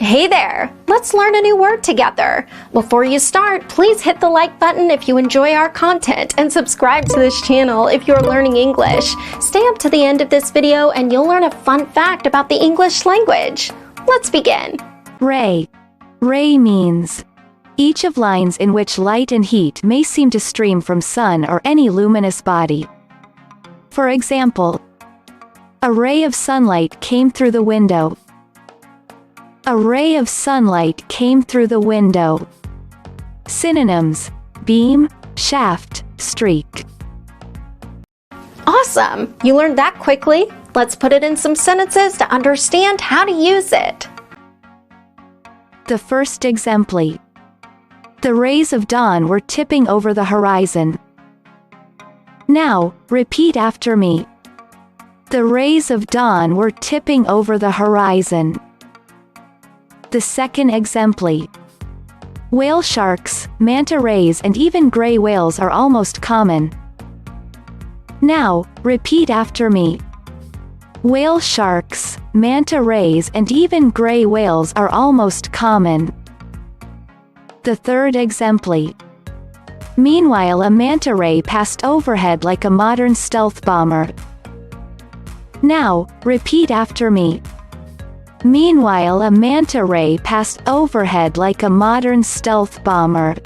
Hey there! Let's learn a new word together. Before you start, please hit the like button if you enjoy our content and subscribe to this channel if you're learning English. Stay up to the end of this video and you'll learn a fun fact about the English language. Let's begin. Ray. Ray means each of lines in which light and heat may seem to stream from sun or any luminous body. For example, a ray of sunlight came through the window. A ray of sunlight came through the window. Synonyms: beam, shaft, streak. Awesome! You learned that quickly. Let's put it in some sentences to understand how to use it. The first exemplar. The rays of dawn were tipping over the horizon. Now, repeat after me. The rays of dawn were tipping over the horizon. The second exemplar. Whale sharks, manta rays and even gray whales are almost common. Now, repeat after me. Whale sharks, manta rays and even gray whales are almost common. The third exemplar. Meanwhile, a manta ray passed overhead like a modern stealth bomber. Now, repeat after me. Meanwhile, a manta ray passed overhead like a modern stealth bomber.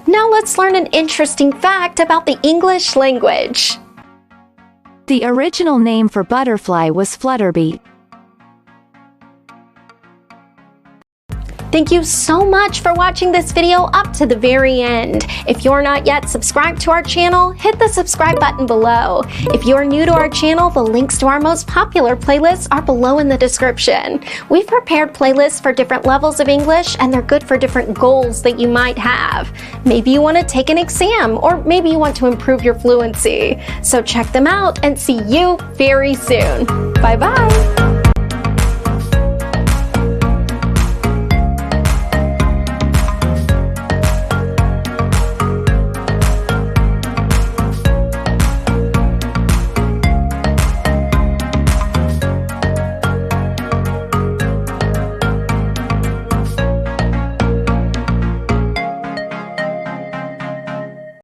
Now let's learn an interesting fact about the English language. The original name for butterfly was flutterbee. Thank you so much for watching this video up to the very end. If you're not yet subscribed to our channel, hit the subscribe button below. If you're new to our channel, the links to our most popular playlists are below in the description. We've prepared playlists for different levels of English, and they're good for different goals that you might have. Maybe you want to take an exam, or maybe you want to improve your fluency. So check them out and see you very soon. Bye-bye.